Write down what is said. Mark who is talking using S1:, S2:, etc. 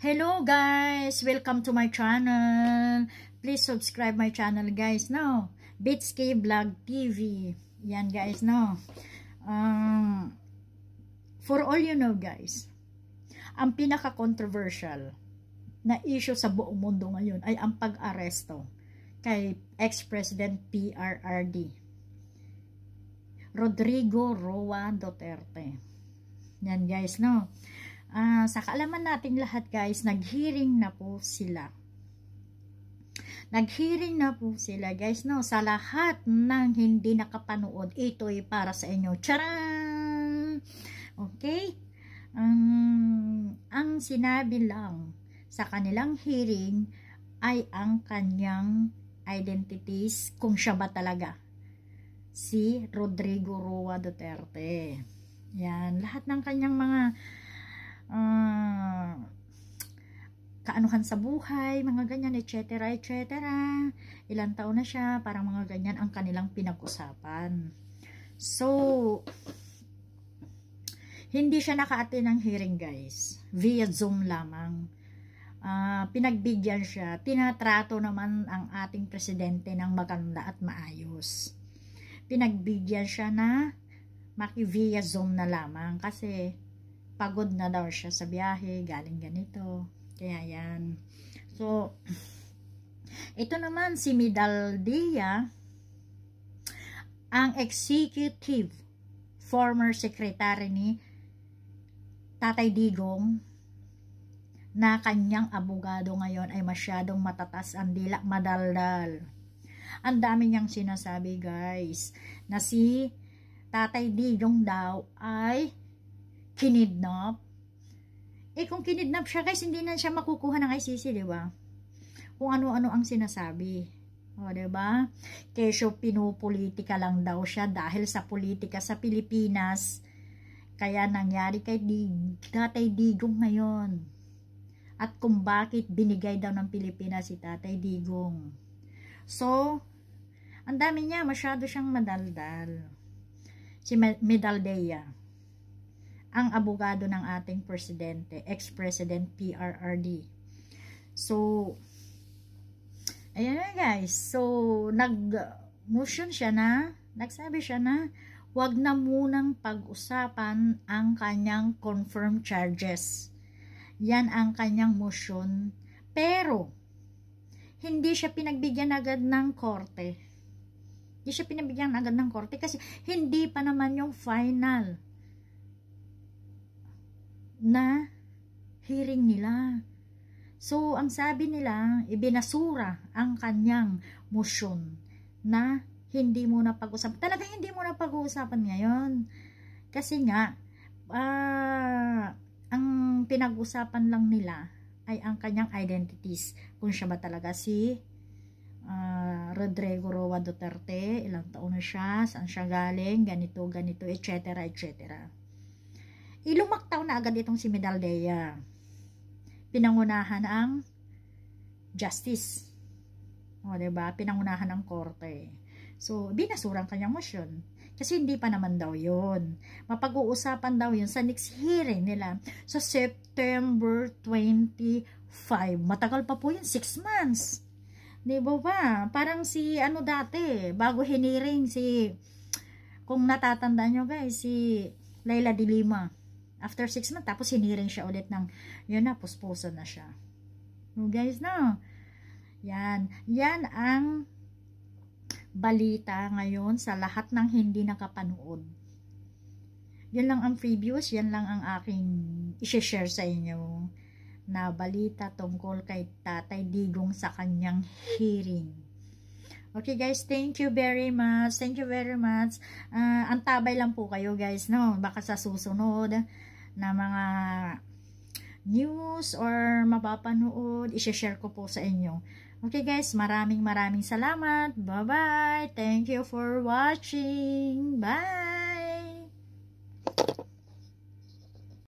S1: Hello guys! Welcome to my channel. Please subscribe my channel guys. Now, Bitski Vlog TV. Yan guys, no. For all you know guys, ang pinaka-controversial na issue sa buong mundo ngayon ay ang pag-aresto kay ex-president PRRD Rodrigo Roa Duterte. Yan guys, no. Sa kaalaman nating lahat guys, nag-hearing na po sila. Nag-hearing na po sila guys, no. Sa lahat ng hindi nakapanood, ito'y para sa inyo. Charan! Okay? Ang sinabi lang sa kanilang hearing ay ang kanyang identities, kung siya ba talaga si Rodrigo Roa Duterte. Yan, lahat ng kanyang mga kaanuhan sa buhay, mga ganyan, etc. Ilang taon na siya, parang mga ganyan ang kanilang pinag-usapan. So, hindi siya naka-attend ng hearing guys, via Zoom lamang. Pinagbigyan siya, tinatrato naman ang ating presidente ng maganda at maayos. Pinagbigyan siya na maki-via Zoom na lamang kasi pagod na daw siya sa biyahe, galing ganito. Kaya yan. So, ito naman si Medaldea, ang executive former secretary ni Tatay Digong, na kanyang abogado ngayon ay masyadong matatas ang dila, madaldal. Ang dami niyang sinasabi guys, na si Tatay Digong daw ay kinidnap. Kung kinidnap siya guys, hindi na siya makukuha ng ICC, di ba? Kung ano-ano ang sinasabi. O, di ba? Kesyo pinupolitika lang daw siya dahil sa politika sa Pilipinas. Kaya nangyari kay Tatay Digong ngayon. At kung bakit binigay daw ng Pilipinas si Tatay Digong. So, ang dami niya, masyado siyang madaldal. Si Medaldea, ang abogado ng ating presidente, ex-president PRRD. So, ayan na guys. So, nag-motion siya na, nagsabi siya na, wag na munang pag-usapan ang kanyang confirmed charges. Yan ang kanyang motion. Pero, hindi siya pinagbigyan agad ng korte. Hindi siya pinagbigyan agad ng korte kasi hindi pa naman yung final na hearing nila. So, ang sabi nila, ibinasura ang kanyang motion na hindi muna pag-usapan. Talaga hindi muna pag-uusapan ngayon. Kasi nga, ang pinag-usapan lang nila ay ang kanyang identities. Kung siya ba talaga si Rodrigo Roa Duterte, ilang taon na siya, saan siya galing, ganito, etc. Ilumaktaw na agad itong si Medaldea. Pinangunahan ang justice. O, diba? Pinangunahan ang korte. So, binasurang kanyang motion. Kasi hindi pa naman daw yun. Mapag-uusapan daw yun sa next hearing nila sa September 25. Matagal pa po yun, 6 months. Diba ba? Parang si, dati, bago hiniring si, kung natatandaan nyo guys, si Leila de Lima. After 6 months, tapos hiniring siya ulit ng, yun na, puspuso na siya. No, guys, no? Yan. Yan ang balita ngayon sa lahat ng hindi nakapanood. Yan lang ang previews, yan lang ang aking i-share sa inyo na balita tungkol kay Tatay Digong sa kanyang hearing. Okay guys, thank you very much. Thank you very much. Antabay lang po kayo guys, no? Baka sa susunod na mga news or mapapanood, i-share ko po sa inyo. Okay guys, maraming salamat. Bye-bye. Thank you for watching. Bye!